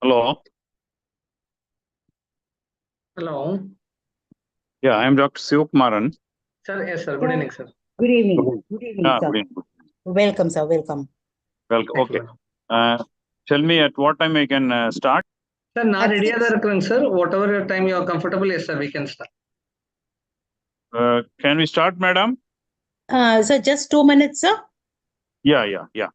Hello. Hello. Yeah, I am Dr. Sivakumaran. Sir, yes, sir. Good Sir, evening, sir. good evening. Good Good evening, Good sir. evening. Welcome, sir. Welcome. Welcome. Thank you, Okay. madam. Tell me at what time I can start. Sir, now At ready are 6. the sir. Whatever time you are comfortable, yes, sir, we can start. Can we start, madam? Sir, just 2 minutes, sir. Yeah. Yeah.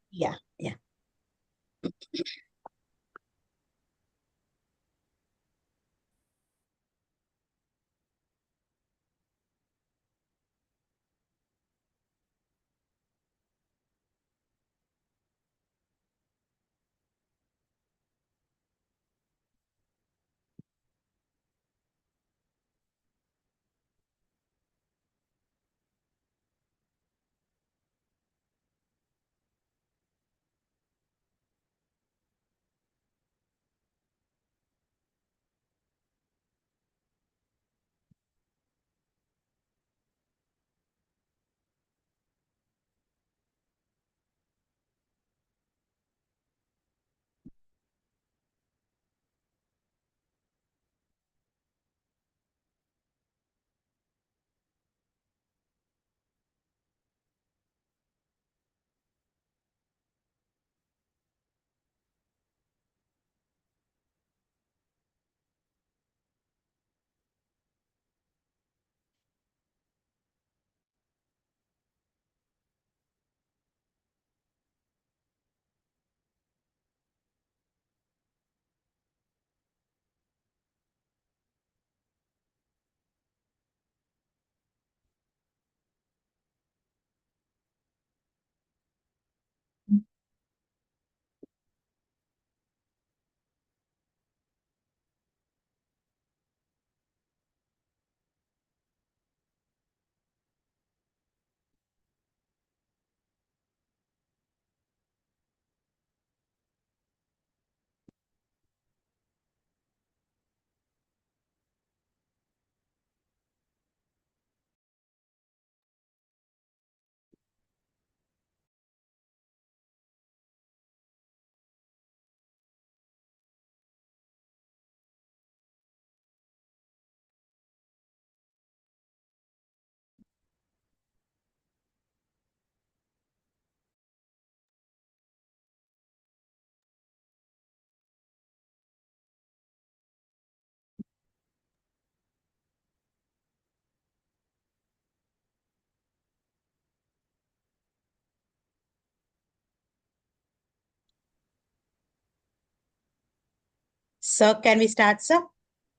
Sir, can we start, sir?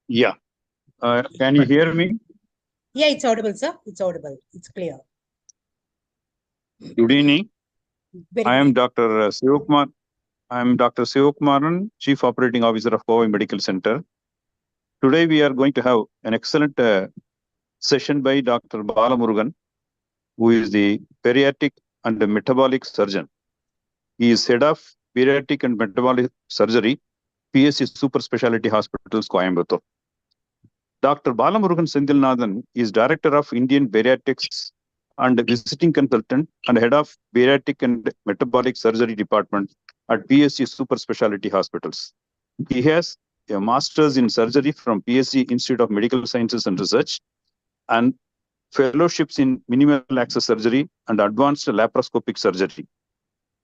Yeah. Can you hear me? Yeah, it's audible, sir. It's audible. It's clear. Good evening. Very I good. am Dr. Sivakumar. I am Dr. Sivakumaran, Chief Operating Officer of Powai Medical Center. Today we are going to have an excellent session by Dr. Balamurugan, who is the pediatric and metabolic surgeon. He is head of pediatric and metabolic surgery, PSC Super Specialty Hospitals, Coimbatore. Dr. Balamurugan Senthilnathan is Director of Indian Bariatrics and Visiting Consultant and Head of Bariatric and Metabolic Surgery Department at PSC Super Specialty Hospitals. He has a Master's in Surgery from PSC Institute of Medical Sciences and Research and fellowships in minimal access surgery and advanced laparoscopic surgery.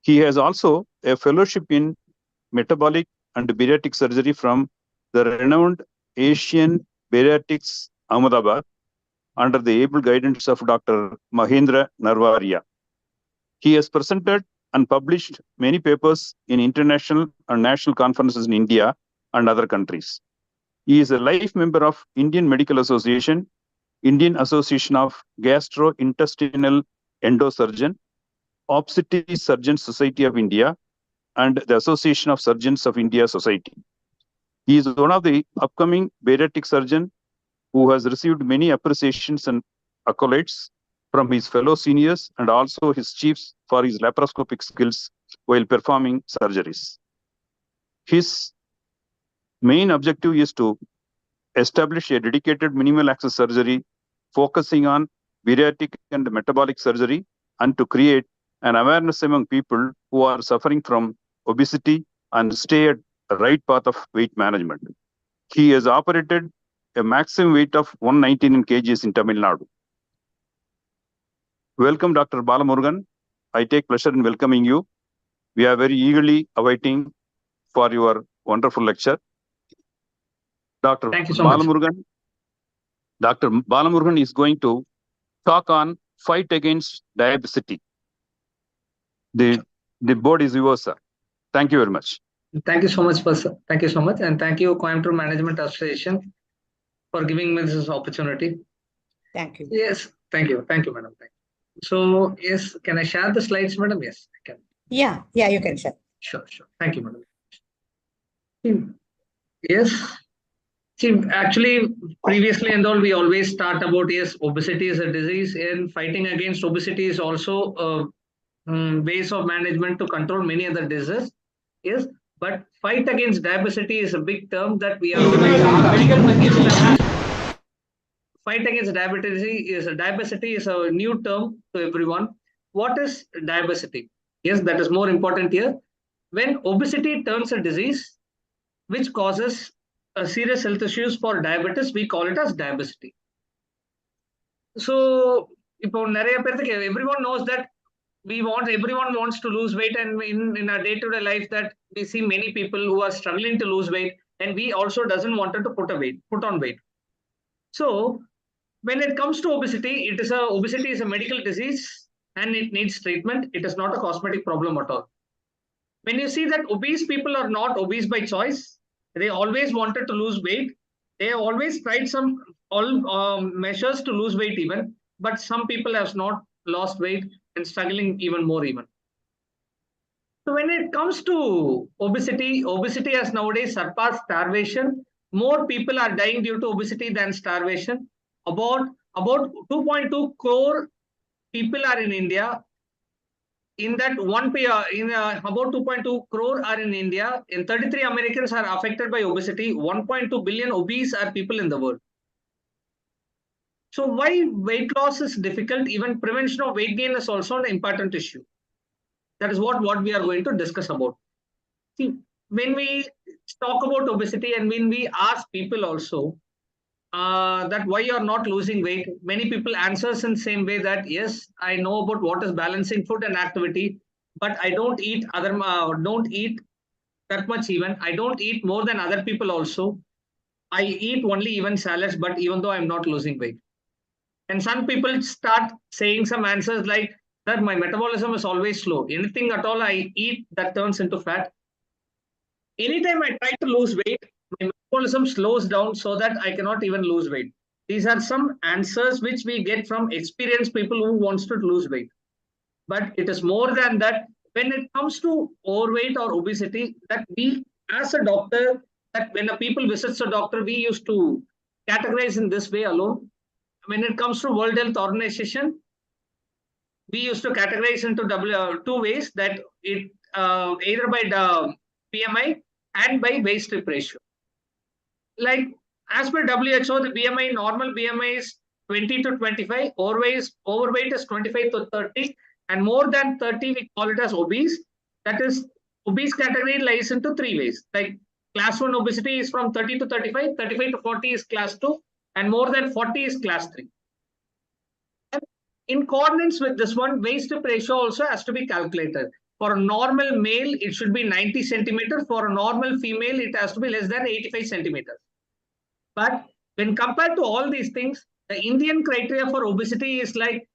He has also a fellowship in metabolic and bariatric surgery from the renowned Asian Bariatrics Ahmedabad under the able guidance of Dr. Mahendra Narwaria. He has presented and published many papers in international and national conferences in India and other countries. He is a life member of Indian Medical Association, Indian Association of Gastrointestinal Endosurgeon, Obstetric Surgeons Society of India, and the Association of Surgeons of India Society. He is one of the upcoming bariatric surgeon who has received many appreciations and accolades from his fellow seniors and also his chiefs for his laparoscopic skills while performing surgeries. His main objective is to establish a dedicated minimal access surgery focusing on bariatric and metabolic surgery and to create an awareness among people who are suffering from obesity and stay at right path of weight management. He has operated a maximum weight of 119 kgs in Tamil Nadu. Welcome, Dr. Balamurugan. I take pleasure in welcoming you. We are very eagerly awaiting for your wonderful lecture. Dr. Thank you so much. Dr. Balamurugan is going to talk on fight against diabetes. The board is yours, sir. Thank you very much. Thank you so much, sir. Thank you so much. And thank you, Coimbatore Management Association, for giving me this opportunity. Thank you. Yes, thank you. Thank you, madam. Thank you. So, yes, can I share the slides, madam? Yes, I can. Yeah, you can share. Sure. Thank you, madam. Yes. See, actually, previously and all, we always start about, yes, obesity is a disease, and fighting against obesity is also ways of management to control many other diseases. Yes, but fight against diabetes is a big term that we are always fight against diabetes is a new term to everyone. What is diabetes? Yes, that is more important here. When obesity turns a disease which causes serious health issues for diabetes, we call it as diabetes. So, everyone knows that everyone wants to lose weight, and in our day-to-day life that we see many people who are struggling to lose weight, and we also doesn't want to put on weight. So when it comes to obesity, obesity is a medical disease and it needs treatment. It is not a cosmetic problem at all. When you see that obese people are not obese by choice, they always wanted to lose weight. They have always tried some measures to lose weight even, but some people have not lost weight and struggling even more even. So when it comes to obesity has nowadays surpassed starvation. More people are dying due to obesity than starvation. About 2.2 crore people are in India. In that about 2.2 crore are in India, and 33 Americans are affected by obesity. 1.2 billion obese are people in the world. So why weight loss is difficult? Even prevention of weight gain is also an important issue. That is what we are going to discuss about. See, when we talk about obesity and when we ask people also that why you are not losing weight, many people answers in the same way that yes, I know about what is balancing food and activity, but I don't eat don't eat that much even. I don't eat more than other people also. I eat only even salads, but even though I'm not losing weight. And some people start saying some answers like that my metabolism is always slow. Anything at all I eat that turns into fat. Anytime I try to lose weight, my metabolism slows down so that I cannot even lose weight. These are some answers which we get from experienced people who wants to lose weight. But it is more than that. When it comes to overweight or obesity, that we as a doctor, that when a people visits a doctor, we used to categorize in this way alone. When it comes to World Health Organization, we used to categorize into two ways, that it either by the BMI and by waist strip ratio. Like as per WHO, the BMI, normal BMI is 20 to 25, overweight is 25 to 30, and more than 30 we call it as obese. That is, obese category lies into three ways. Like class 1 obesity is from 30 to 35, 35 to 40 is class 2, and more than 40 is class 3. And in accordance with this one, waist strip ratio also has to be calculated. For a normal male, it should be 90 centimeters. For a normal female, it has to be less than 85 centimeters. But when compared to all these things, the Indian criteria for obesity is like,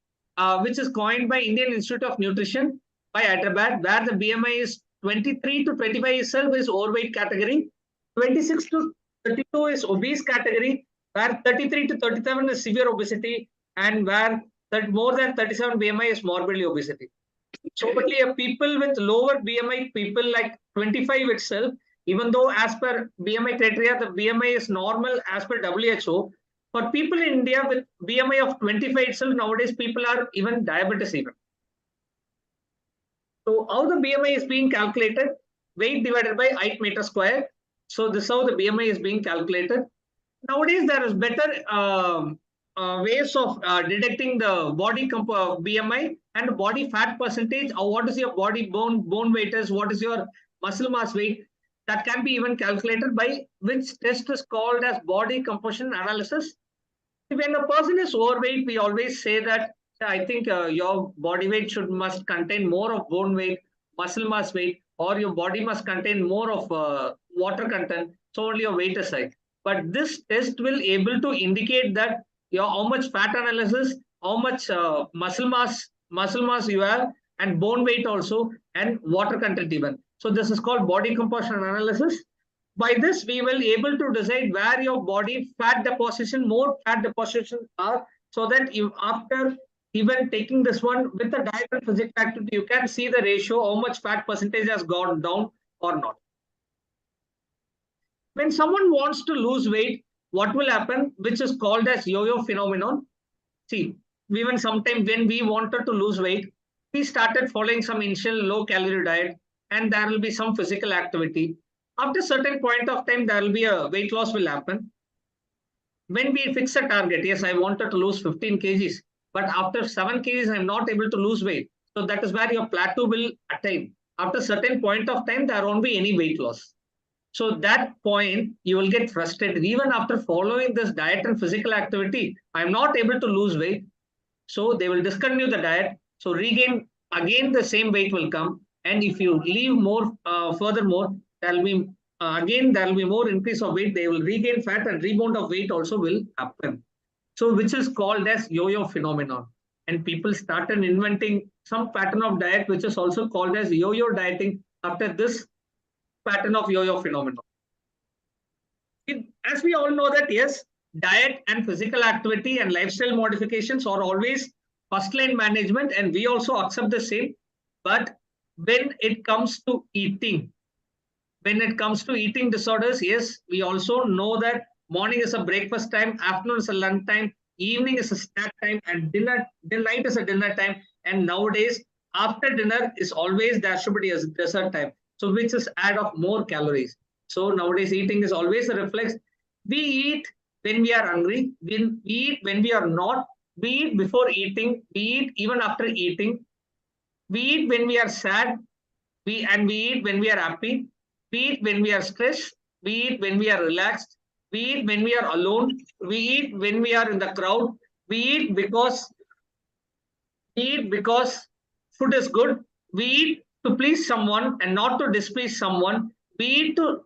which is coined by Indian Institute of Nutrition by Hyderabad, where the BMI is 23 to 25 itself is overweight category, 26 to 32 is obese category, where 33 to 37 is severe obesity, and where more than 37 BMI is morbidly obesity. So people with lower BMI, people like 25 itself, even though as per BMI criteria, the BMI is normal as per WHO. For people in India with BMI of 25 itself, nowadays people are even diabetes even. So how the BMI is being calculated? Weight divided by height meter square. So this is how the BMI is being calculated. Nowadays there is better ways of detecting the body BMI and body fat percentage, or what is your body bone weight is, what is your muscle mass weight. that can be even calculated by which test is called as body composition analysis. When a person is overweight, we always say that I think your body weight must contain more of bone weight, muscle mass weight, or your body must contain more of water content. So only your weight is high. But this test will able to indicate that your how much fat analysis, how much muscle mass you have, and bone weight also, and water content even. So this is called body composition analysis. By this, we will able to decide where your body fat deposition, more fat deposition are, so that you after even taking this one with the diet and physical activity, you can see the ratio, how much fat percentage has gone down or not. When someone wants to lose weight, what will happen, which is called as yo-yo phenomenon? See, even sometime when we wanted to lose weight, we started following some initial low-calorie diet, and there will be some physical activity. After a certain point of time, there will be a weight loss will happen. When we fix a target, yes, I wanted to lose 15 kgs, but after 7 kgs, I'm not able to lose weight. So that is where your plateau will attain. After a certain point of time, there won't be any weight loss. So that point, you will get frustrated. Even after following this diet and physical activity, I'm not able to lose weight. So they will discontinue the diet. So regain, again, the same weight will come. And if you leave more, furthermore, there will be, again, there will be more increase of weight. They will regain fat, and rebound of weight also will happen. So which is called as yo-yo phenomenon. And people started inventing some pattern of diet, which is also called as yo-yo dieting after this pattern of yo-yo phenomenon. As we all know that, yes, diet and physical activity and lifestyle modifications are always first line management, and we also accept the same. But when it comes to eating disorders, yes, we also know that morning is a breakfast time, afternoon is a lunch time, evening is a snack time, and night is a dinner time. And nowadays, after dinner is always there should be a dessert time. So which is add of more calories. So nowadays eating is always a reflex. We eat when we are hungry, we eat when we are not, we eat before eating, we eat even after eating, we eat when we are sad, we eat when we are happy, we eat when we are stressed, we eat when we are relaxed, we eat when we are alone, we eat when we are in the crowd, we eat because food is good, we eat to please someone and not to displease someone, we eat to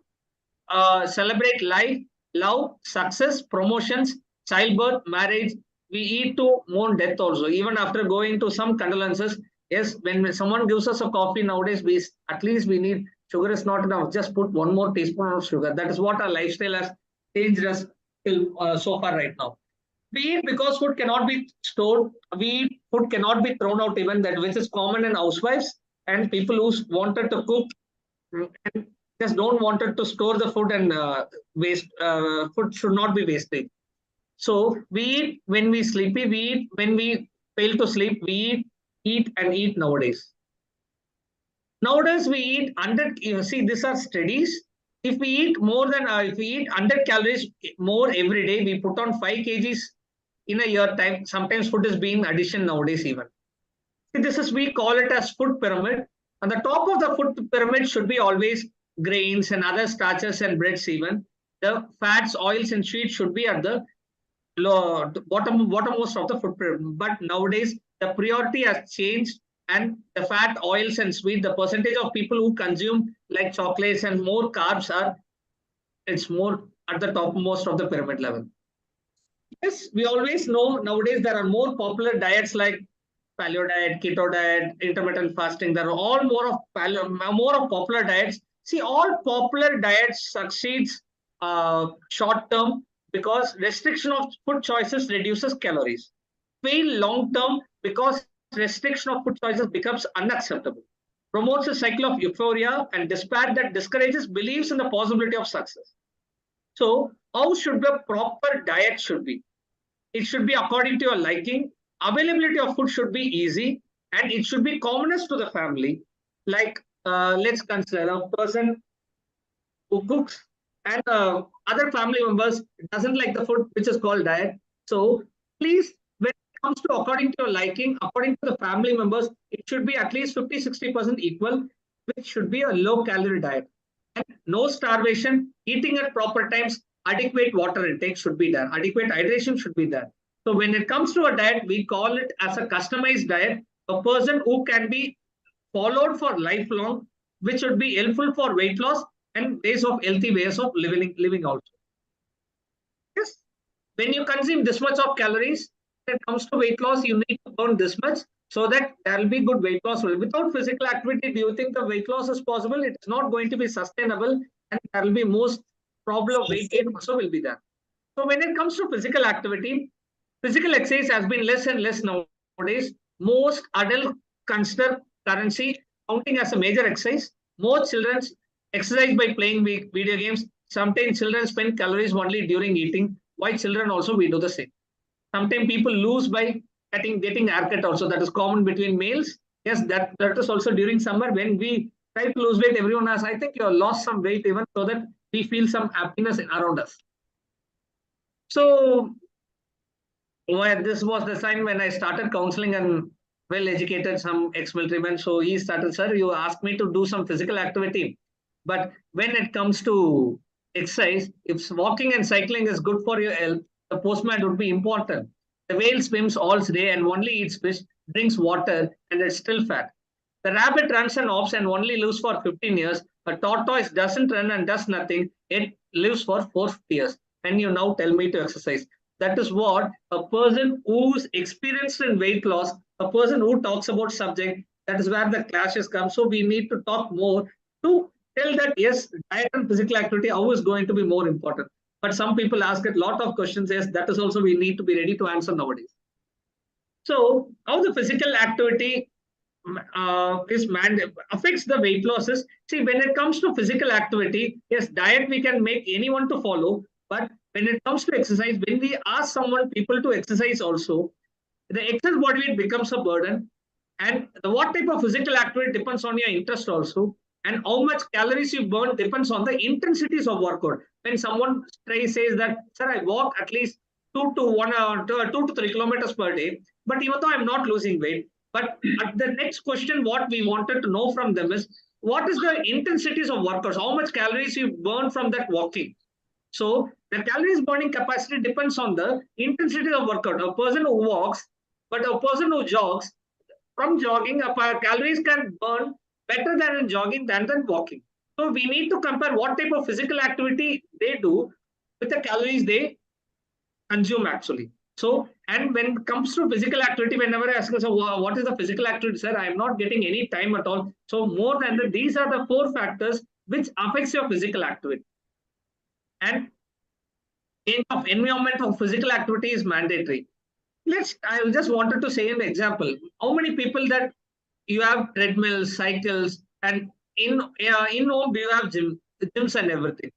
celebrate life, love, success, promotions, childbirth, marriage. We eat to mourn death also, even after going to some condolences. Yes, when someone gives us a coffee nowadays, we at least we need sugar is not enough. Just put one more teaspoon of sugar. That is what our lifestyle has changed us till so far right now. We eat because food cannot be stored. We eat food cannot be thrown out, even that, which is common in housewives and people who wanted to cook and just don't wanted to store the food and waste. Food should not be wasted. So we eat when we sleepy. We eat when we fail to sleep. We eat and eat nowadays. Nowadays we eat 100. You see, these are studies. If we eat more than if we eat 100 calories more every day, we put on 5 kgs in a year time. Sometimes food is being addition nowadays even. See, this is, we call it as food pyramid. On the top of the food pyramid should be always grains and other starches and breads even. The fats, oils, and sweets should be at the bottommost of the food pyramid. But nowadays the priority has changed, and the fat, oils, and sweet, the percentage of people who consume like chocolates and more carbs it's more at the topmost of the pyramid level. Yes, we always know nowadays there are more popular diets like paleo diet, keto diet, intermittent fasting. There are all more of popular diets. See, all popular diets succeeds short term because restriction of food choices reduces calories. Fail long term because restriction of food choices becomes unacceptable. Promotes a cycle of euphoria and despair that discourages beliefs in the possibility of success. So, how should the proper diet should be? It should be according to your liking. Availability of food should be easy, and it should be commonest to the family. Like, let's consider a person who cooks and other family members doesn't like the food, which is called diet. So please, when it comes to according to your liking, according to the family members, it should be at least 50-60% equal, which should be a low calorie diet. And no starvation, eating at proper times, adequate water intake should be there, adequate hydration should be there. So when it comes to a diet, we call it as a customized diet, a person who can be followed for lifelong, which should be helpful for weight loss and ways of healthy ways of living also. Yes, when you consume this much of calories, when it comes to weight loss, you need to burn this much so that there will be good weight loss. Without physical activity, do you think the weight loss is possible? It's not going to be sustainable, and there will be most problem of weight gain also will be there. So when it comes to physical activity, physical exercise has been less and less nowadays. Most adults consider currency counting as a major exercise. Most children exercise by playing video games. Sometimes children spend calories only during eating. Why children also we do the same. Sometimes people lose by getting haircut also. That is common between males. Yes, that is also during summer when we try to lose weight. Everyone asks, I think you have lost some weight even so that we feel some happiness around us. So well, this was the time when I started counseling and well-educated some ex-military men. So he started, sir, you asked me to do some physical activity. But when it comes to exercise, if walking and cycling is good for your health, the postman would be important. The whale swims all day and only eats fish, drinks water, and is still fat. The rabbit runs and hops and only lives for 15 years. A tortoise doesn't run and does nothing. It lives for 450 years. And you now tell me to exercise. That is what a person who's experienced in weight loss, a person who talks about subject, that is where the clashes come. So we need to talk more to tell that, yes, diet and physical activity, how is going to be more important. But some people ask a lot of questions. Yes, that is also we need to be ready to answer nowadays. So how the physical activity affects the weight losses. See, when it comes to physical activity, yes, diet we can make anyone to follow, but when it comes to exercise, when we ask people to exercise also, the excess body weight becomes a burden, and what type of physical activity depends on your interest also, and how much calories you burn depends on the intensities of workout. When someone says that, sir, I walk at least 2 to 3 kilometers per day, but even though I'm not losing weight, but at the next question, what we wanted to know from them is, what is the intensities of workouts? How much calories you burn from that walking? So the calories burning capacity depends on the intensity of workout. A person who walks, but a person who jogs, from jogging, calories can burn better than in jogging than walking. So we need to compare what type of physical activity they do with the calories they consume actually. So, and when it comes to physical activity, whenever I ask, so what is the physical activity, sir? I am not getting any time at all. So more than that, these are the 4 factors which affects your physical activity. And change of environment of physical activity is mandatory. I just wanted to say an example. How many people that you have treadmills, cycles, and in home do you have gyms and everything?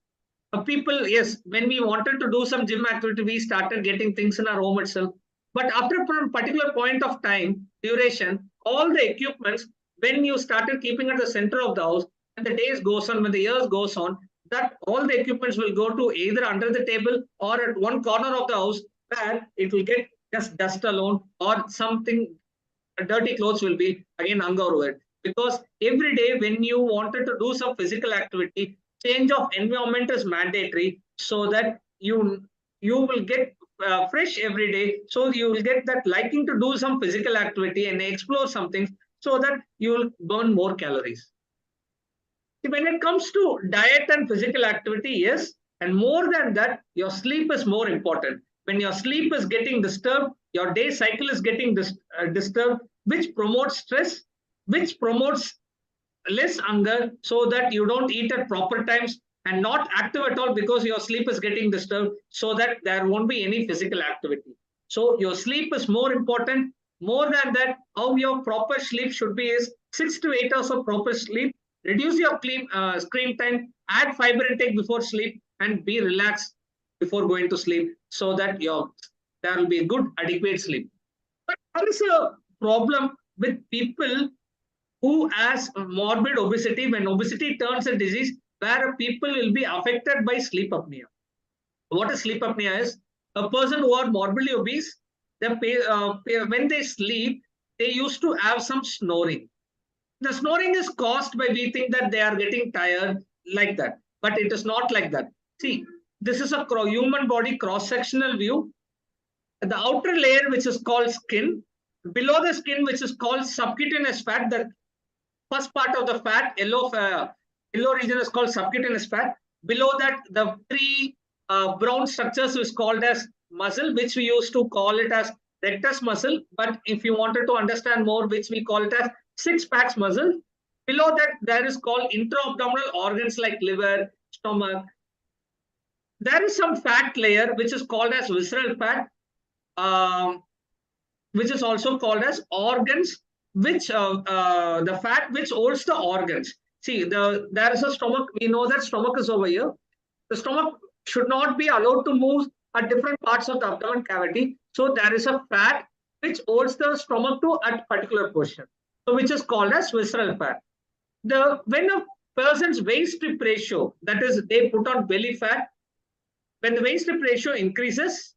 People, yes, when we wanted to do some gym activity, we started getting things in our home itself. But after a particular point of time, duration, all the equipments, when you started keeping at the center of the house, and the days goes on, when the years goes on, that all the equipments will go to either under the table or at one corner of the house where it will get just dust alone or something, dirty clothes will be again hung over it. Because every day when you wanted to do some physical activity, change of environment is mandatory so that you will get fresh every day. So you will get that liking to do some physical activity and explore some things so that you will burn more calories. When it comes to diet and physical activity, yes, and more than that, your sleep is more important. When your sleep is getting disturbed, your day cycle is getting disturbed, which promotes stress, which promotes less hunger, so that you don't eat at proper times and not active at all because your sleep is getting disturbed, so that there won't be any physical activity. So your sleep is more important. More than that, how your proper sleep should be is 6 to 8 hours of proper sleep. Reduce your screen time, add fiber intake before sleep, and be relaxed before going to sleep so that there will be a good, adequate sleep. But there is a problem with people who has morbid obesity, when obesity turns a disease, where people will be affected by sleep apnea. What is sleep apnea is? A person who are morbidly obese, when they sleep, they used to have some snoring. The snoring is caused by we think that they are getting tired like that, but it is not like that. See, this is a human body cross-sectional view. The outer layer, which is called skin, below the skin, which is called subcutaneous fat, the first part of the fat, yellow region is called subcutaneous fat. Below that, the three brown structures is called as muscle, which we used to call it as rectus muscle. But if you wanted to understand more, which we call it as six-packs muscle. Below that, there is called intra-abdominal organs like liver, stomach. There is some fat layer, which is called as visceral fat, which is also called as organs, which the fat which holds the organs. See, there is a stomach. We know that stomach is over here. The stomach should not be allowed to move at different parts of the abdomen cavity. So there is a fat which holds the stomach to a particular position, so which is called as visceral fat. When a person's waist-strip ratio, that is, they put on belly fat, when the waist-strip ratio increases,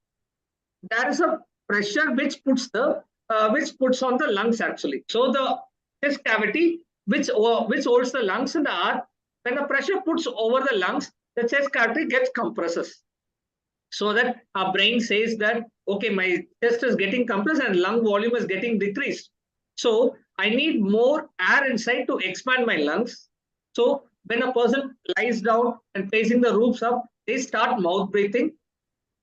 there is a pressure which puts on the lungs actually. So the chest cavity which holds the lungs and the heart, when the pressure puts over the lungs, the chest cavity gets compresses. So that our brain says that, okay, my chest is getting compressed and lung volume is getting decreased. So I need more air inside to expand my lungs. So when a person lies down and facing the roofs up, they start mouth breathing.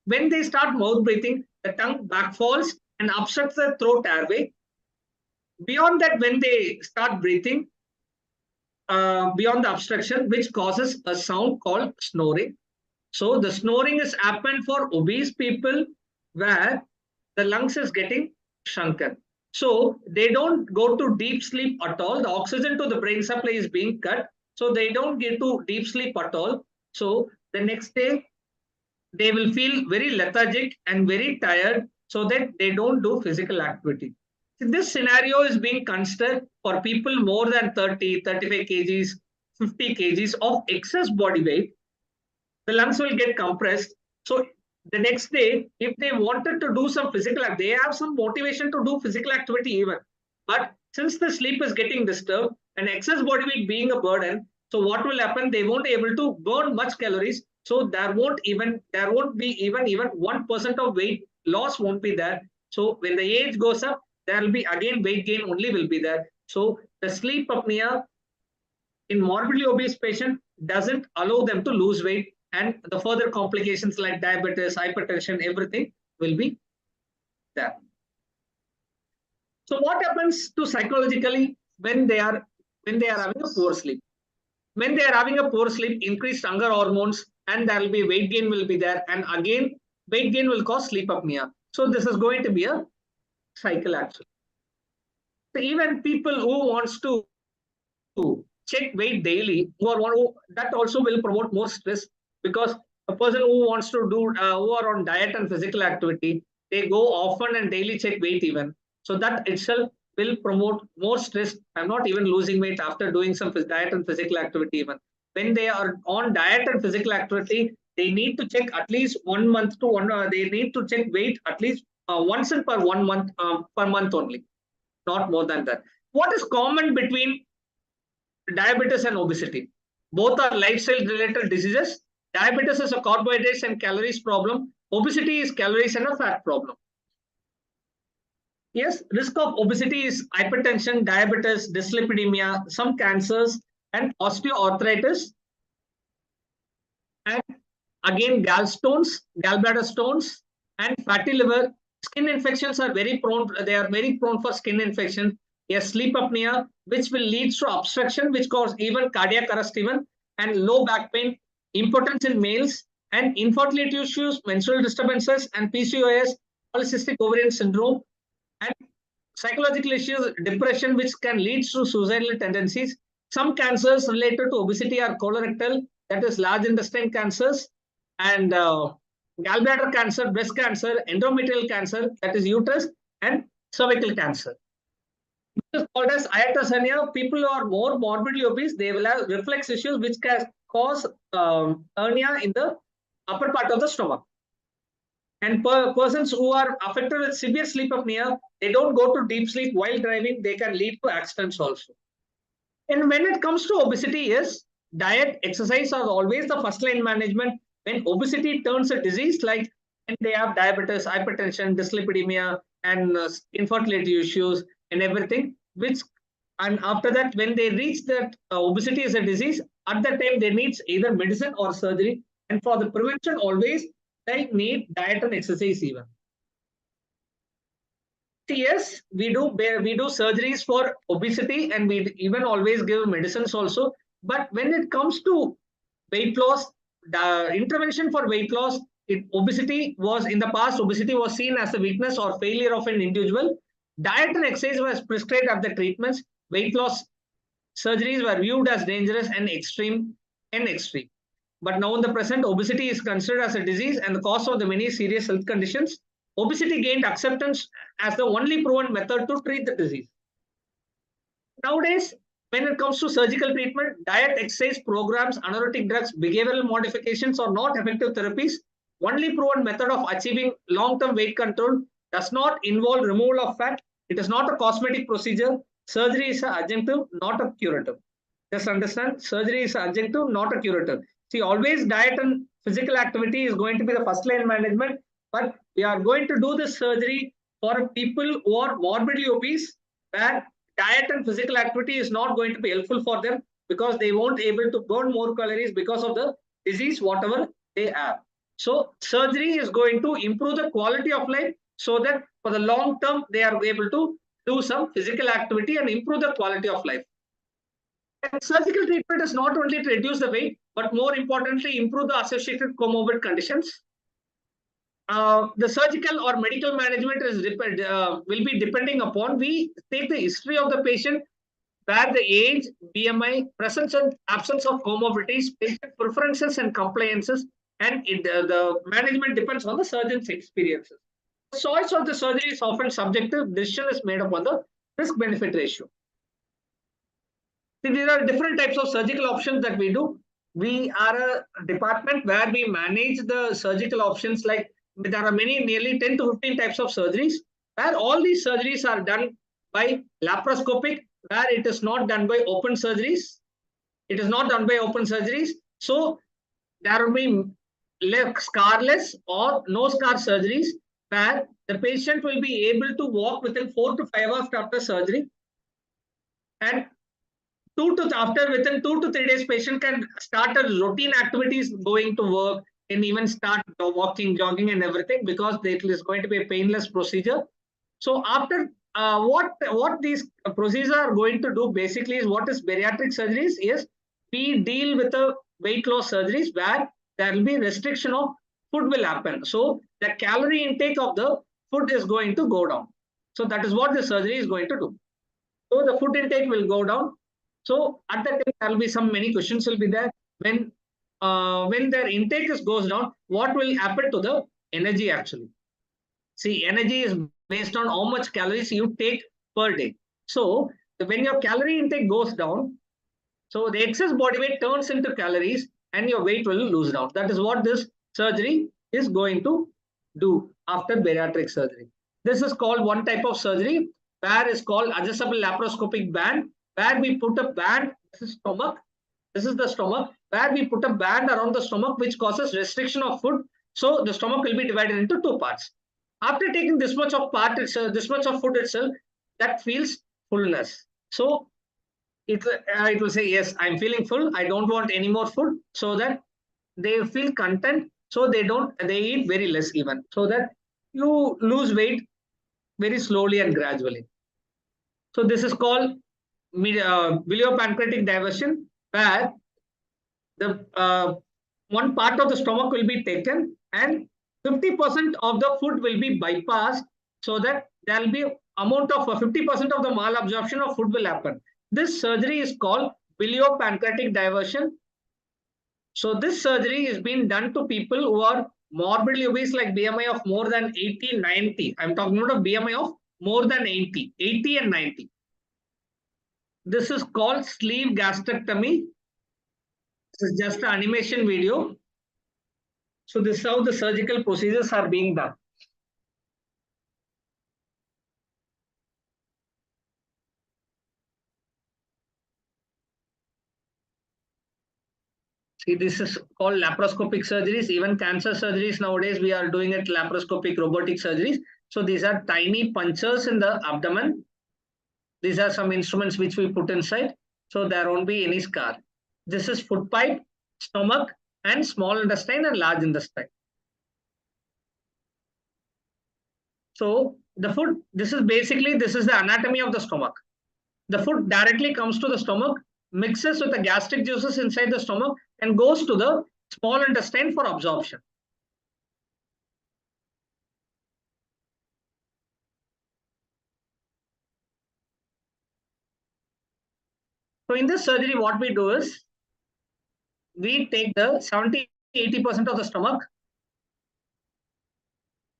When they start mouth breathing, the tongue back falls and obstructs the throat airway. Beyond that, when they start breathing, beyond the obstruction, which causes a sound called snoring. So the snoring is happened for obese people where the lungs is getting shrunken. So they don't go to deep sleep at all. The oxygen to the brain supply is being cut. So they don't get to deep sleep at all. So the next day, they will feel very lethargic and very tired, so that they don't do physical activity. So this scenario is being considered for people more than 30, 35 kgs, 50 kgs of excess body weight. The lungs will get compressed. So the next day, if they wanted to do some physical activity, they have some motivation to do physical activity even. But since the sleep is getting disturbed and excess body weight being a burden, so what will happen? They won't be able to burn much calories. So there won't be even 1% of weight loss won't be there. So when the age goes up, there will be again weight gain only will be there. So the sleep apnea in morbidly obese patient doesn't allow them to lose weight, and the further complications like diabetes, hypertension, everything will be there. So what happens to psychologically when they are having a poor sleep? When they are having a poor sleep, increased hunger hormones, and there will be weight gain will be there, and again weight gain will cause sleep apnea. So this is going to be a cycle actually. So even people who wants to check weight daily, that also will promote more stress, because a person who wants to do who are on diet and physical activity, they go often and daily check weight even. So that itself will promote more stress. I'm not even losing weight after doing some diet and physical activity even. When they are on diet and physical activity, they need to check at least 1 month to one. They need to check weight at least once in per 1 month per month only, not more than that. What is common between diabetes and obesity? Both are lifestyle related diseases. Diabetes is a carbohydrates and calories problem. Obesity is calories and a fat problem. Yes, risk of obesity is hypertension, diabetes, dyslipidemia, some cancers, and osteoarthritis. And again, gallstones, gallbladder stones, and fatty liver. Skin infections are very prone. They are very prone for skin infection. Yes, sleep apnea, which will lead to obstruction, which cause even cardiac arrest even, and low back pain, impotence in males, and infertility issues, menstrual disturbances, and PCOS, polycystic ovarian syndrome, and psychological issues, depression, which can lead to suicidal tendencies. Some cancers related to obesity are colorectal, that is large intestine cancers, and gallbladder cancer, breast cancer, endometrial cancer, that is uterus, and cervical cancer. This is called as hiatus hernia. People who are more morbidly obese, they will have reflex issues which can cause hernia in the upper part of the stomach. And persons who are affected with severe sleep apnea, they don't go to deep sleep while driving, they can lead to accidents also. And when it comes to obesity, yes, diet, exercise are always the first line management when obesity turns a disease, like when they have diabetes, hypertension, dyslipidemia, and infertility issues and everything, which and after that, when they reach that obesity is a disease, at that time they need either medicine or surgery. And for the prevention, always they need diet and exercise even. Yes, we do surgeries for obesity, and we even always give medicines also. But when it comes to weight loss, the intervention for weight loss, obesity was in the past, obesity was seen as a weakness or failure of an individual. Diet and exercise was prescribed as the treatments. Weight loss surgeries were viewed as dangerous and extreme. But now in the present, obesity is considered as a disease and the cause of the many serious health conditions. Obesity gained acceptance as the only proven method to treat the disease. Nowadays, when it comes to surgical treatment, diet, exercise programs, anoretic drugs, behavioral modifications are not effective therapies. Only proven method of achieving long-term weight control does not involve removal of fat. It is not a cosmetic procedure. Surgery is an adjunctive, not a curative. Just understand, surgery is an adjunctive, not a curative. See, always diet and physical activity is going to be the first line management, but we are going to do this surgery for people who are morbidly obese, where diet and physical activity is not going to be helpful for them because they won't be able to burn more calories because of the disease, whatever they have. So surgery is going to improve the quality of life so that for the long term, they are able to do some physical activity and improve the quality of life. And surgical treatment is not only to reduce the weight, but more importantly, improve the associated comorbid conditions. The surgical or medical management will be depending upon, we take the history of the patient, where the age, BMI, presence and absence of comorbidities, patient preferences and compliances, and the management depends on the surgeon's experiences. The choice of the surgery is often subjective. Decision is made upon the risk-benefit ratio. See, there are different types of surgical options that we do. We are a department where we manage the surgical options, like there are nearly 10 to 15 types of surgeries, where all these surgeries are done by laparoscopic, where it is not done by open surgeries. It is not done by open surgeries. So there will be scarless or no scar surgeries, where the patient will be able to walk within 4 to 5 hours after surgery. And within 2 to 3 days, patient can start a routine activities, going to work, and even start walking, jogging, and everything, because it is going to be a painless procedure. So after what these procedures are going to do basically is, what is bariatric surgeries is, we deal with the weight loss surgeries where there will be restriction of food will happen. So the calorie intake of the food is going to go down. So that is what the surgery is going to do. So the food intake will go down. So at that time, there will be many questions will be there. When their intake goes down, what will happen to the energy actually? See, energy is based on how much calories you take per day. So when your calorie intake goes down, so the excess body weight turns into calories and your weight will lose down. That is what this surgery is going to do after bariatric surgery. This is called one type of surgery, where is called adjustable laparoscopic band, where we put a band, this is stomach, this is the stomach, where we put a band around the stomach, which causes restriction of food. So the stomach will be divided into 2 parts. After taking this much of this much of food itself, that feels fullness. So it will say, yes, I'm feeling full, I don't want any more food, so that they feel content. So they eat very less even, so that you lose weight very slowly and gradually. So this is called biliopancreatic diversion, where the one part of the stomach will be taken and 50% of the food will be bypassed, so that there will be amount of 50% of the malabsorption of food will happen. This surgery is called biliopancreatic diversion. So this surgery is being done to people who are morbidly obese, like BMI of more than 80, 90. I'm talking about a BMI of more than 80 and 90. This is called sleeve gastrectomy. This is just an animation video. So this is how the surgical procedures are being done. See, this is called laparoscopic surgeries. Even cancer surgeries nowadays, we are doing it laparoscopic robotic surgeries. So these are tiny punctures in the abdomen. These are some instruments which we put inside. So there won't be any scar. This is food pipe, stomach, and small intestine and large intestine. So the food, this is the anatomy of the stomach. The food directly comes to the stomach, mixes with the gastric juices inside the stomach, and goes to the small intestine for absorption. So in this surgery, what we do is we take the 70-80% of the stomach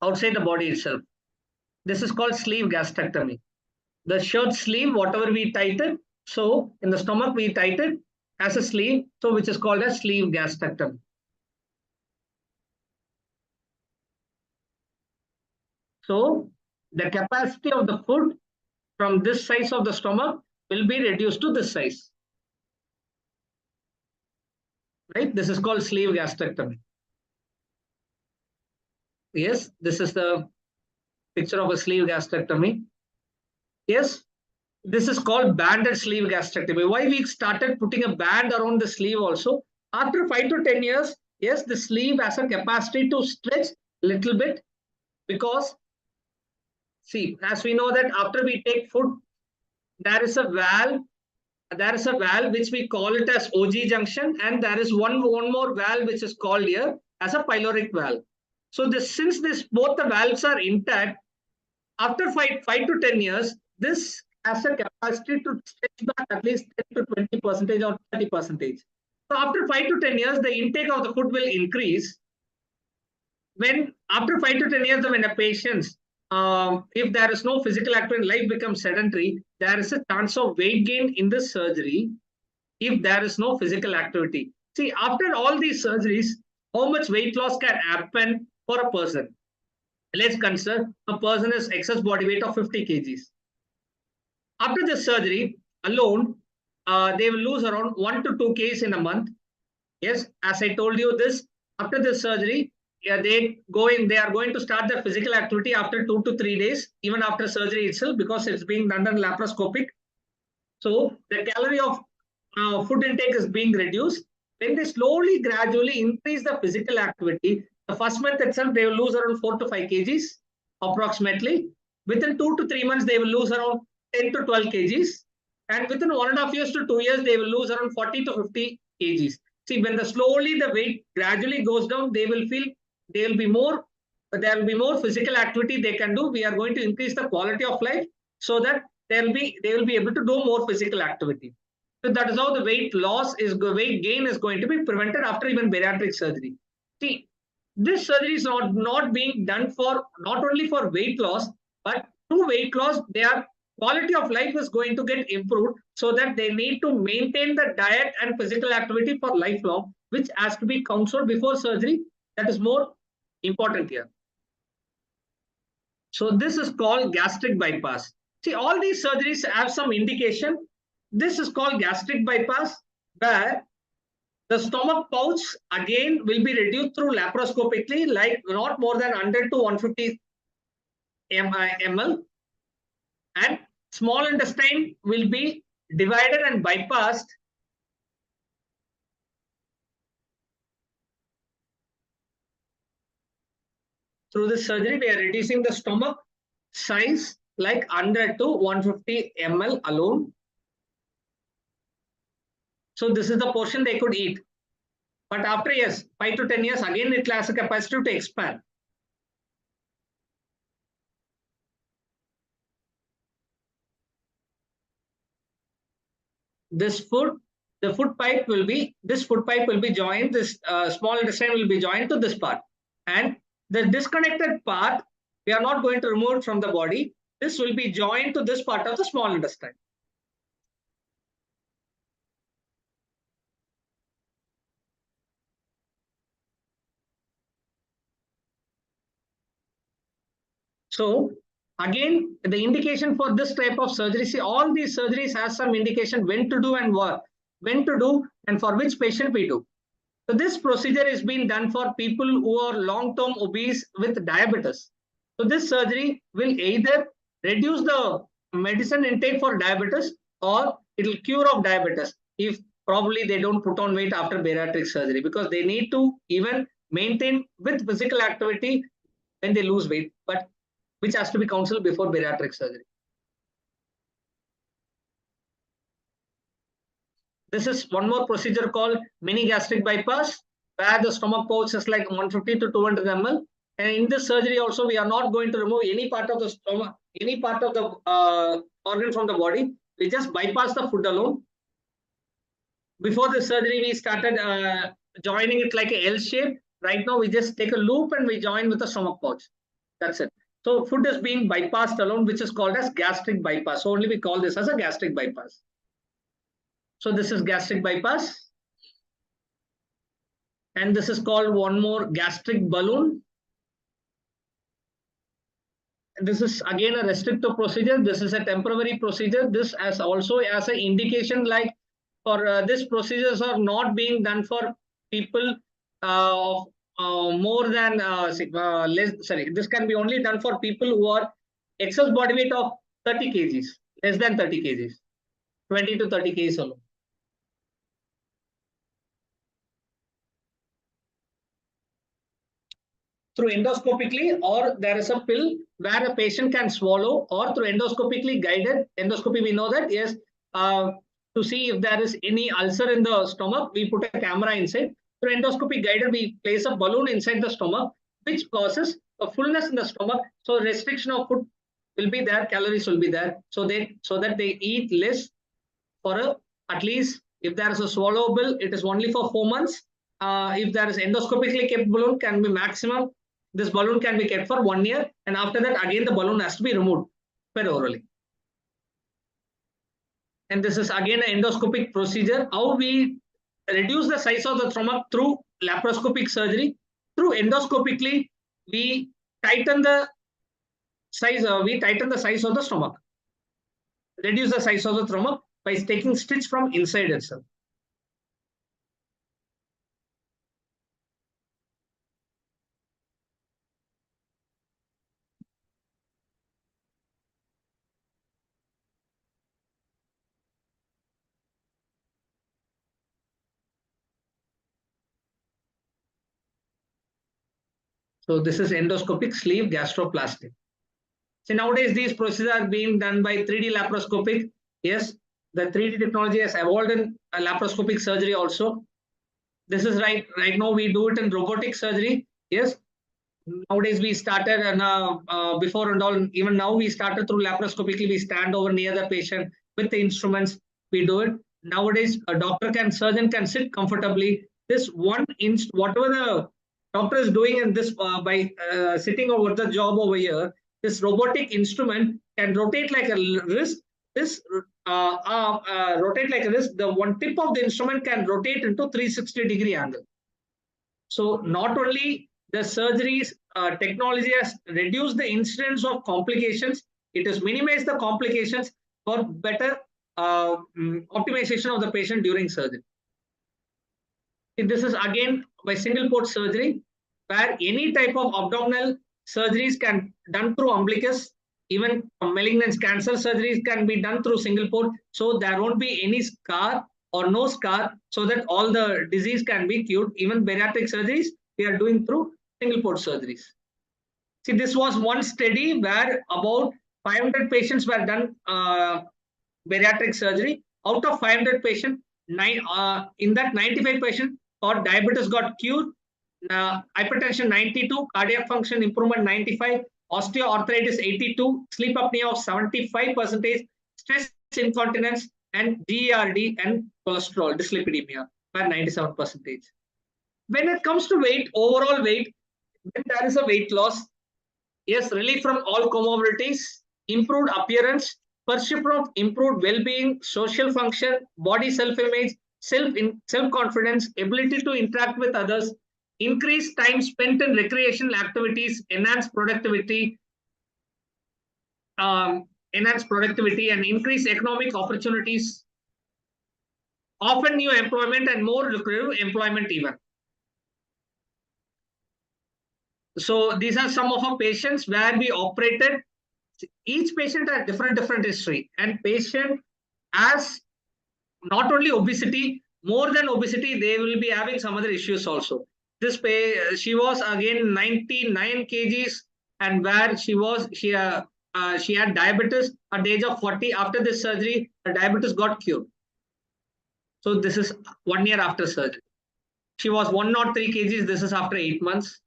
outside the body itself. This is called sleeve gastrectomy. The shirt sleeve, whatever we tighten, so in the stomach we tighten as a sleeve, so which is called as sleeve gastrectomy. So the capacity of the food from this size of the stomach will be reduced to this size. Right? This is called sleeve gastrectomy. Yes, this is the picture of a sleeve gastrectomy. Yes, this is called banded sleeve gastrectomy. Why we started putting a band around the sleeve also? After 5 to 10 years, yes, the sleeve has a capacity to stretch a little bit, because see, as we know that after we take food, there is a valve which we call it as OG junction, and there is one more valve which is called here as a pyloric valve. So since both the valves are intact, after 5 to 10 years, this has a capacity to stretch back at least 10 to 20% or 30%. So after 5 to 10 years, the intake of the food will increase. After 5 to 10 years, when a patient, if there is no physical activity, life becomes sedentary, there is a chance of weight gain in this surgery if there is no physical activity. See, after all these surgeries, how much weight loss can happen for a person? Let's consider a person has excess body weight of 50 kgs. After this surgery alone, they will lose around 1 to 2 kgs in a month. Yes, as I told you this, after this surgery, they are going to start their physical activity after 2 to 3 days, even after surgery itself, because it's being done laparoscopic. So the calorie of food intake is being reduced. When they slowly, gradually increase the physical activity, the first month itself, they will lose around 4 to 5 kgs approximately. Within 2 to 3 months, they will lose around 10 to 12 kgs. And within 1.5 years to 2 years, they will lose around 40 to 50 kgs. See, when slowly the weight gradually goes down, there will be more physical activity they can do. We are going to increase the quality of life so that they will be able to do more physical activity. So that is how the weight gain is going to be prevented after even bariatric surgery. See, this surgery is not being done not only for weight loss, but through weight loss, their quality of life is going to get improved, so that they need to maintain the diet and physical activity for lifelong, which has to be counseled before surgery. That is more important here. So this is called gastric bypass. See, all these surgeries have some indication. This is called gastric bypass, where the stomach pouch again will be reduced through laparoscopically, like not more than 100 to 150 ml. And small intestine will be divided and bypassed through this surgery. We are reducing the stomach size like 100 to 150 ml alone. So this is the portion they could eat. But after 5 to 10 years, again it has a capacity to expand. The food pipe will be joined, this small intestine will be joined to this part. And the disconnected part, we are not going to remove it from the body. This will be joined to this part of the small intestine. So again, the indication for this type of surgery, see, all these surgeries has some indication when to do and for which patient we do. So this procedure is being done for people who are long-term obese with diabetes. So this surgery will either reduce the medicine intake for diabetes or it will cure of diabetes if probably they don't put on weight after bariatric surgery, because they need to even maintain with physical activity when they lose weight, but which has to be counseled before bariatric surgery. This is one more procedure called mini gastric bypass, where the stomach pouch is like 150 to 200 ml. And in this surgery also, we are not going to remove any part of the stomach, any part of the organ from the body. We just bypass the food alone. Before the surgery, we started joining it like a L shape. Right now, we just take a loop and we join with the stomach pouch. That's it. So food is being bypassed alone, which is called as gastric bypass. So only we call this as a gastric bypass. So this is gastric bypass. And this is called one more gastric balloon. This is again a restrictive procedure. This is a temporary procedure. This as also as an indication, like for this procedures are not being done for people more than less. Sorry, this can be only done for people who are excess body weight of 30 kgs, less than 30 kgs, 20 to 30 kgs alone. Through endoscopically, or there is a pill where a patient can swallow, or through endoscopically guided endoscopy. We know that, yes, to see if there is any ulcer in the stomach, we put a camera inside. Through endoscopy guided, we place a balloon inside the stomach, which causes a fullness in the stomach. So restriction of food will be there, calories will be there. So that they eat less for at least, if there is a swallowable, it is only for 4 months. If there is endoscopically kept balloon, can be maximum. This balloon can be kept for 1 year, and after that, again the balloon has to be removed perorally. And this is again an endoscopic procedure. How we reduce the size of the stomach through laparoscopic surgery. Through endoscopically, we tighten the size. We tighten the size of the stomach. Reduce the size of the stomach by taking stitch from inside itself. So this is endoscopic sleeve gastroplasty. So nowadays these procedures are being done by 3D laparoscopic. Yes, the 3D technology has evolved in laparoscopic surgery also. This is right now we do it in robotic surgery. Yes, nowadays we started and before and all, even now we started through laparoscopically. We stand over near the patient with the instruments. We do it. Nowadays a surgeon can sit comfortably. This 1 inch, whatever the doctor is doing in this by sitting over the job over here, this robotic instrument can rotate like a wrist. This rotate like a wrist. The one tip of the instrument can rotate into 360-degree angle. So not only the surgeries technology has reduced the incidence of complications, it has minimized the complications for better optimization of the patient during surgery. This is again by single port surgery, where any type of abdominal surgeries can done through umbilicus. Even malignant cancer surgeries can be done through single port. So there won't be any scar or no scar, so that all the disease can be cured. Even bariatric surgeries, we are doing through single port surgeries. See, this was one study where about 500 patients were done bariatric surgery. Out of 500 patients, in that 95 patients, diabetes got cured, hypertension 92, cardiac function improvement 95, osteoarthritis 82, sleep apnea of 75%, stress incontinence, and GERD and cholesterol dyslipidemia by 97%. When it comes to weight, overall weight, when there is a weight loss, yes, relief from all comorbidities, improved appearance, perception of improved well-being, social function, body self-image, self-confidence, ability to interact with others, increased time spent in recreational activities, enhanced productivity, and increased economic opportunities, often new employment and more lucrative employment even. So these are some of our patients where we operated. Each patient has different history, and patient has not only obesity, more than obesity, they will be having some other issues also. She was again 99 kgs, and where she had diabetes at the age of 40. After this surgery, her diabetes got cured. So this is 1 year after surgery. She was 103 kgs. This is after 8 months.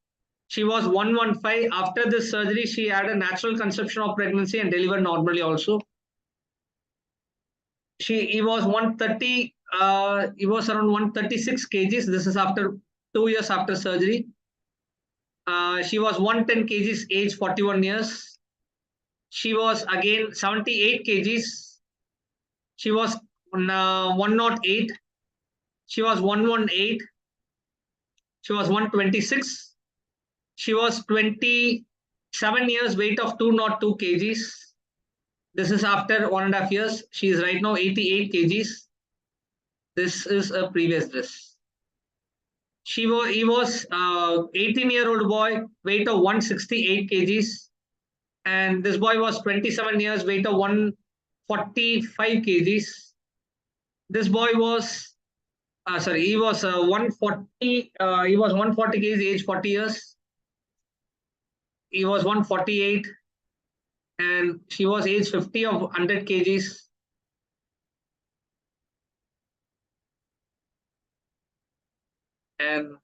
She was 115. After this surgery, she had a natural conception of pregnancy and delivered normally also. He was 130. He was around 136 kgs. This is after 2 years after surgery. She was 110 kgs, age 41 years. She was again 78 kgs. She was 108. She was 118. She was 126. She was 27 years, weight of 202 kgs. This is after 1.5 years. She is right now 88 kgs. This is a previous dress. He was 18-year-old boy, weight of 168 kgs. And this boy was 27 years, weight of 145 kgs. This boy was, he was 140, he was 140 kgs, age 40 years. He was 148, and she was age 50 of 100 kgs. And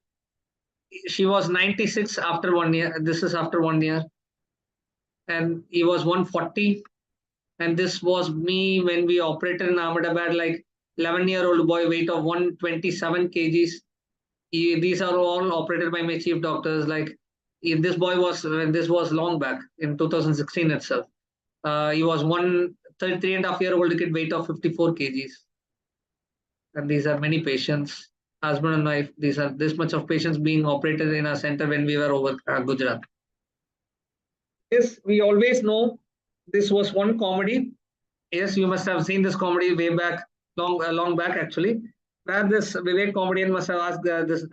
she was 96 after 1 year. This is after 1 year. And he was 140. And this was me when we operated in Ahmedabad, like 11-year-old boy, weight of 127 kgs. These are all operated by my chief doctors. Like this boy was, this was long back in 2016 itself. He was 3.5-year-old kid, weight of 54 kgs. And these are many patients, husband and wife. These are this much of patients being operated in our center when we were over Gujarat. Yes, we always know this was one comedy. Yes, you must have seen this comedy way back, long back actually. Where this Vivek comedian must have asked this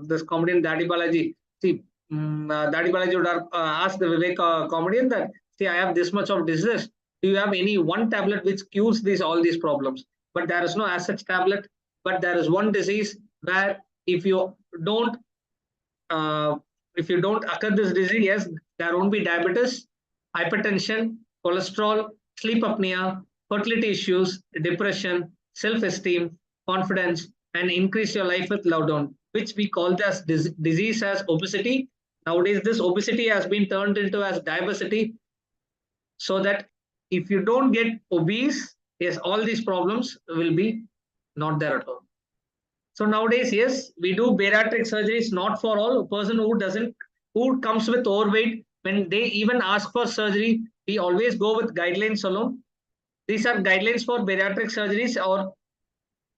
this comedian Daddy Balaji. See, Daddy Balaji would have asked the Vivek comedian that, see, I have this much of disease. Do you have any one tablet which cures all these problems? But there is no as such tablet. But there is one disease where if you don't occur this disease, yes, there won't be diabetes, hypertension, cholesterol, sleep apnea, fertility issues, depression, self-esteem, confidence, and increase your life with loved one, which we call this disease as obesity. Nowadays, this obesity has been turned into as diversity, so that if you don't get obese, yes, all these problems will be not there at all. So nowadays, yes, we do bariatric surgeries, not for all. A person who comes with overweight, when they even ask for surgery, we always go with guidelines alone. These are guidelines for bariatric surgeries, or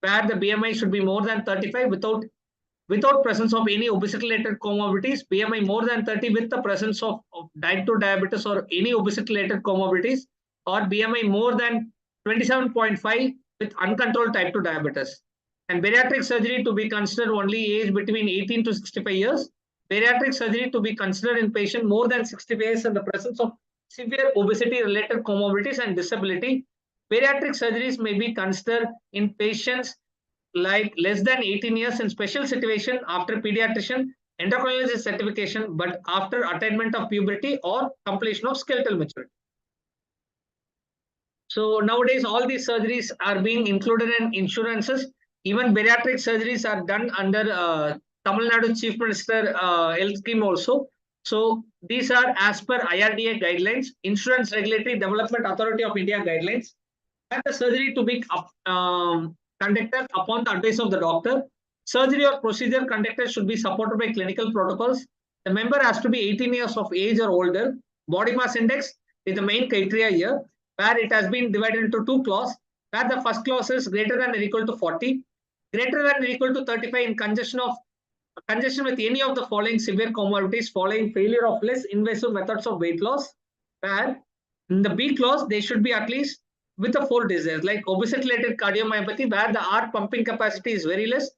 where the BMI should be more than 35 without presence of any obesity-related comorbidities, BMI more than 30 with the presence of type 2 diabetes or any obesity-related comorbidities, or BMI more than 27.5 with uncontrolled type 2 diabetes. And bariatric surgery to be considered only age between 18 to 65 years. Bariatric surgery to be considered in patient more than 65 years in the presence of severe obesity-related comorbidities and disability. Bariatric surgeries may be considered in patients like less than 18 years in special situation after pediatrician endocrinologist certification, but after attainment of puberty or completion of skeletal maturity. So nowadays, all these surgeries are being included in insurances. Even bariatric surgeries are done under Tamil Nadu Chief Minister Health Scheme also. So these are as per IRDA guidelines, Insurance Regulatory Development Authority of India guidelines, and the surgery to be conducted upon the advice of the doctor. Surgery or procedure conducted should be supported by clinical protocols. The member has to be 18 years of age or older. Body mass index is the main criteria here, where it has been divided into two clauses, where the first clause is greater than or equal to 40, greater than or equal to 35 in congestion with any of the following severe comorbidities following failure of less invasive methods of weight loss, where in the B clause, they should be at least with the 4 diseases like obesity-related cardiomyopathy, where the heart pumping capacity is very less,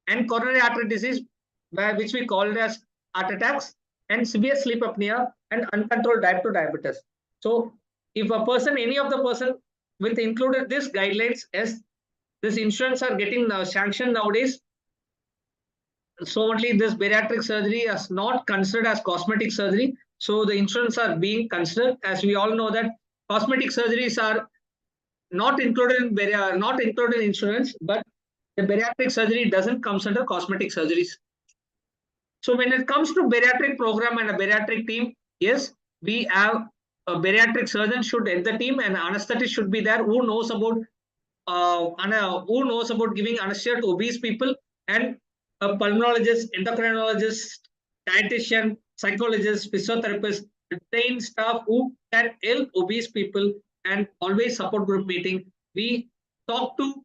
and coronary artery disease, which we call it as heart attacks, and severe sleep apnea and uncontrolled type 2 diabetes. So if a person, any of the person with included this guidelines, as this insurance are getting sanctioned nowadays, so only this bariatric surgery is not considered as cosmetic surgery. So the insurance are being considered, as we all know that cosmetic surgeries are not included in insurance, but the bariatric surgery doesn't come under cosmetic surgeries. So when it comes to bariatric program and a bariatric team, yes, we have a bariatric surgeon should head the team, and anesthetist should be there who knows about giving anesthesia to obese people, and a pulmonologist, endocrinologist, dietitian, psychologist, physiotherapist, trained staff who can help obese people, and always support group meeting. We talk to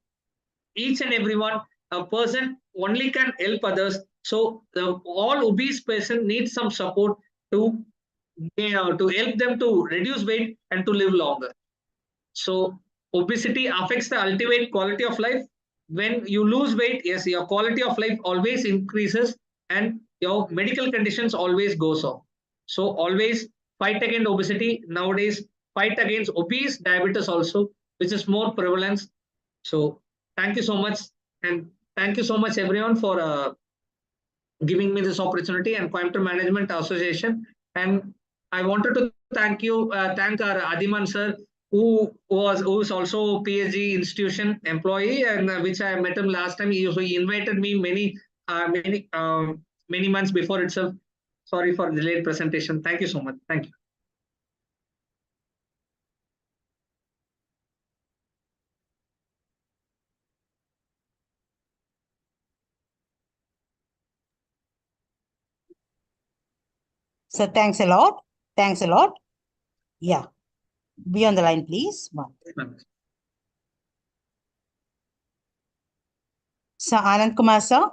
each and everyone. A person only can help others. So all obese person needs some support to help them to reduce weight and to live longer. So obesity affects the ultimate quality of life. When you lose weight, yes, your quality of life always increases and your medical conditions always goes off. So always fight against obesity. Nowadays, fight against obese diabetes also, which is more prevalence. So thank you so much. And thank you so much everyone for giving me this opportunity, and Coimbatore Management Association. And I wanted to thank our Adiman sir, who's also PhD institution employee, and which I met him last time. He invited me many months before itself. Sorry for delayed presentation. Thank you so much. Thank you. So thanks a lot. Thanks a lot. Yeah. Be on the line, please. So Anand Kumar sir.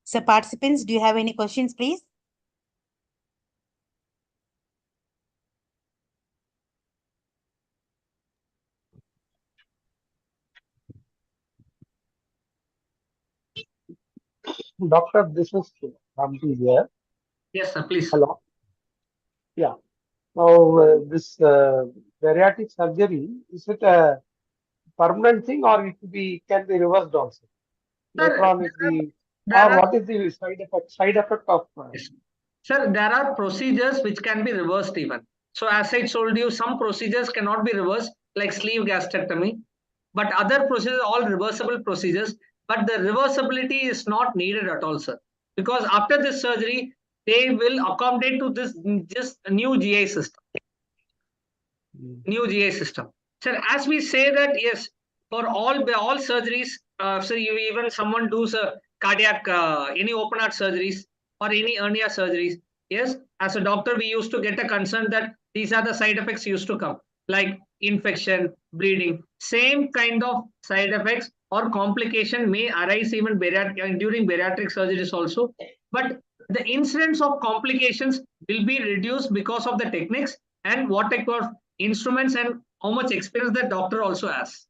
So participants, do you have any questions, please? Doctor, this is Ramji here. Yes, sir, please. Hello. Yeah. Now, this bariatric surgery, is it a permanent thing, or can be reversed also? Later on, what is the side effect of? Sir, there are procedures which can be reversed even. So as I told you, some procedures cannot be reversed, like sleeve gastrectomy, but other procedures are all reversible procedures. But the reversibility is not needed at all, sir, because after this surgery, they will accommodate to this just new GI system. New GI system. Sir, as we say that, yes, for all surgeries, so even someone does a cardiac, any open heart surgeries or any hernia surgeries, yes, as a doctor, we used to get a concern that these are the side effects used to come, like infection, bleeding. Same kind of side effects or complication may arise even during bariatric surgeries also. But the incidence of complications will be reduced because of the techniques and what type of instruments and how much experience the doctor also has.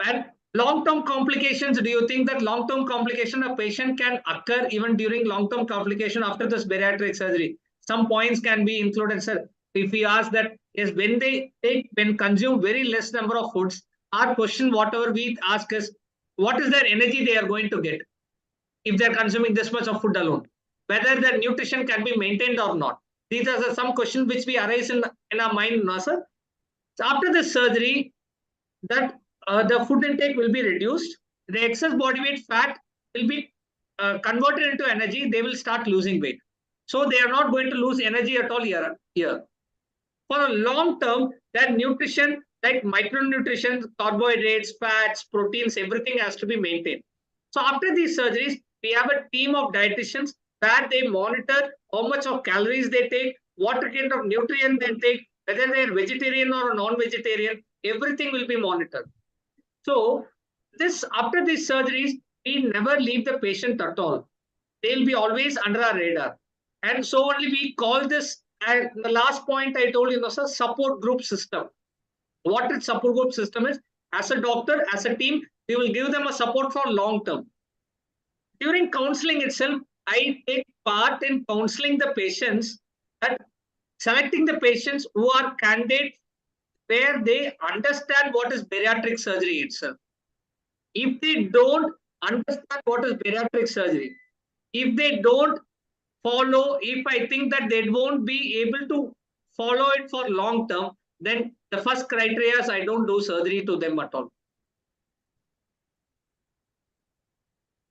And long-term complications, do you think that long-term complication a patient can occur even during long-term complication after this bariatric surgery? Some points can be included, sir. If we ask that, is when consume very less number of foods, our question, whatever we ask is, what is their energy they are going to get if they're consuming this much of food alone? Whether their nutrition can be maintained or not. These are some questions which we arise in our mind, no, sir. So after this surgery, that the food intake will be reduced. The excess body weight fat will be converted into energy. They will start losing weight. So they are not going to lose energy at all here. For a long term, that nutrition, like micronutrition, carbohydrates, fats, proteins, everything has to be maintained. So after these surgeries, we have a team of dietitians where they monitor how much of calories they take, what kind of nutrient they take, whether they're vegetarian or non-vegetarian, everything will be monitored. So after these surgeries, we never leave the patient at all. They'll be always under our radar. And so only we call this And the last point I told you was a support group system. What its support group system is, as a doctor, as a team, we will give them a support for long term. During counseling itself, I take part in counseling the patients, and selecting the patients who are candidates where they understand what is bariatric surgery itself. If they don't understand what is bariatric surgery, if they don't follow, if I think that they won't be able to follow it for long term, then the first criteria is I don't do surgery to them at all.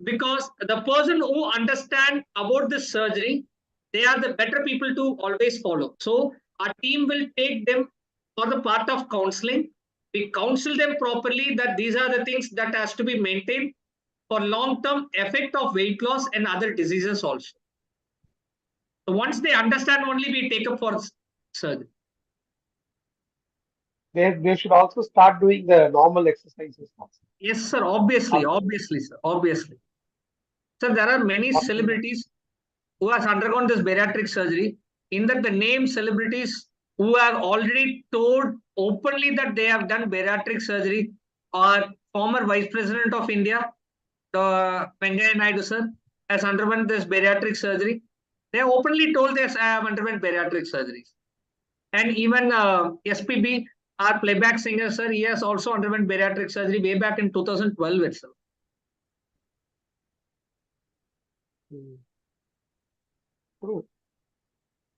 Because the person who understand about this surgery, they are the better people to always follow. So our team will take them for the part of counseling. We counsel them properly that these are the things that has to be maintained for long-term effect of weight loss and other diseases also. So once they understand only, we take up for surgery. They should also start doing the normal exercises also. Yes, sir. Obviously, sir. Obviously. So there are many celebrities who has undergone this bariatric surgery. In that, the name celebrities who have already told openly that they have done bariatric surgery are former Vice President of India, Venkaiah Naidu sir, has undergone this bariatric surgery. They have openly told they have undergone bariatric surgeries. And even SPB, our playback singer, sir, he has also undergone bariatric surgery way back in 2012 itself. True.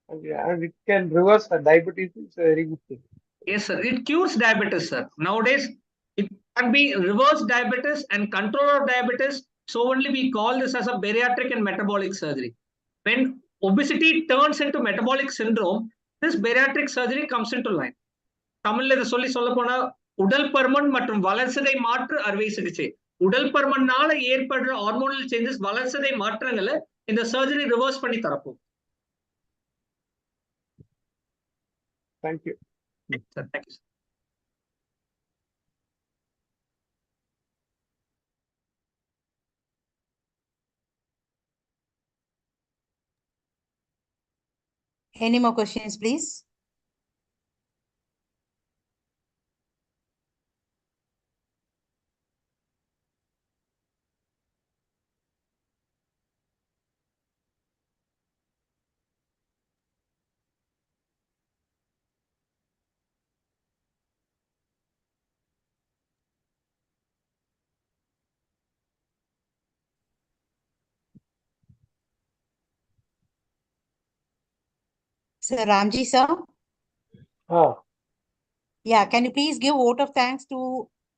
And it can reverse the diabetes. It's a very good thing. Yes, sir. It cures diabetes, sir. Nowadays, it can be reverse diabetes and control of diabetes. So only we call this as a bariatric and metabolic surgery. When obesity turns into metabolic syndrome, this bariatric surgery comes into line. தமிழ்ல இதை சொல்ல போனா உடல் பருமன் மற்றும் வளர்சிதை மாற்று அறுவை சிகிச்சை. உடல் பருமனால ஏற்படுற ஹார்மோனல் சேஞ்சஸ் வளர்சிதை மாற்றங்களை இந்த சர்ஜரி ரிவர்ஸ் பண்ணி தரப்போம். Thank you. Sir, thank you, sir. Any more questions, please? Sir Ramji, sir. Yeah, can you please give vote of thanks to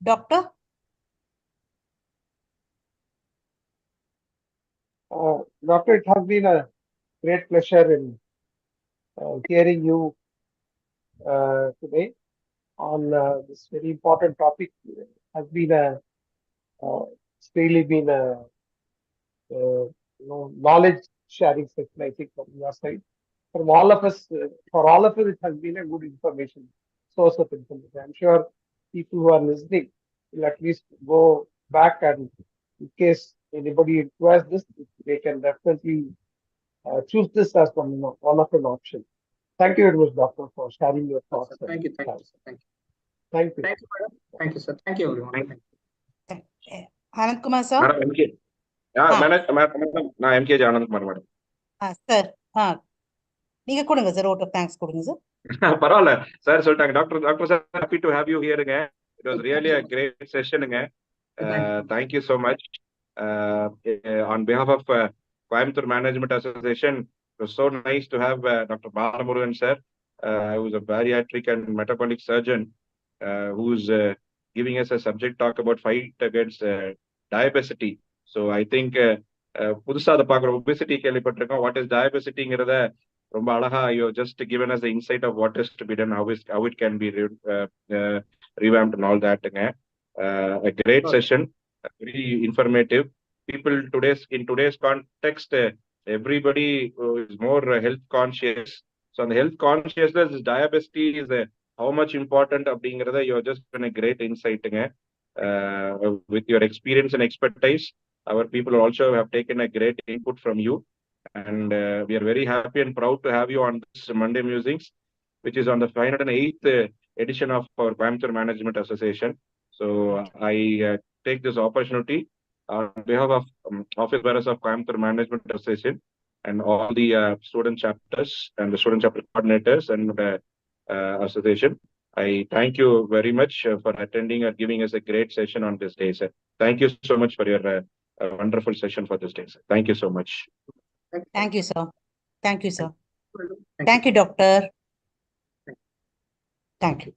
doctor? Doctor, it has been a great pleasure in hearing you today on this very important topic. It has been it's really been a knowledge sharing session, I think, from your side. From all of us, for all of us, it has been a good information, source of information. I'm sure people who are listening will at least go back, and in case anybody requires this, they can definitely choose this as one of an option. Thank you very much, Doctor, for sharing your thoughts. Thank you, thank you, sir. Thank you. Thank you. Thank you, madam. Thank you, sir. Thank you, everyone. Anand Kumar, sir. Madam MK. Madam, நான் MK Anand Kumar madam. Sir நீங்க கொடுங்க sir vote of thanks கொடுங்க sir. பரவாயில்ல sir சொல்லிட்டாங்க. Doctor sir, happy to have you hereங்க. It was really a great sessionங்க. Thank you so much. On behalf of Coimbatore Management Association, it was so nice to have Dr. Balamurugan sir, who's a bariatric and metabolic surgeon, who's giving us a subject talk about fight against diabesity. So I think புதுசா அதை பார்க்குறோம். Obesity கேள்விப்பட்டிருக்கோம். What is டயபெசிட்டிங்கிறத ரொம்ப அழகா you just given us insight of what is to be done, how it can be revamped and all thatங்க. A great session, very informative. People in today's context, everybody is more health conscious. So on the health consciousness, diabetes is how much important அப்படிங்கிறத you have just given a great insightங்க. With your experience and expertise, our people also have taken a great input from you. And we are very happy and proud to have you on this Monday Musings, which is on the 508th edition of our Coimbatore Management Association. So I take this opportunity on behalf of Office Bearers of Coimbatore Management Association and all the student chapters and the student chapter coordinators and association. I thank you very much for attending and giving us a great session on this day, sir. Thank you so much for your wonderful session for this day, sir. Thank you so much. Thank you, sir. Thank you, sir. Thank you, doctor. Thank you.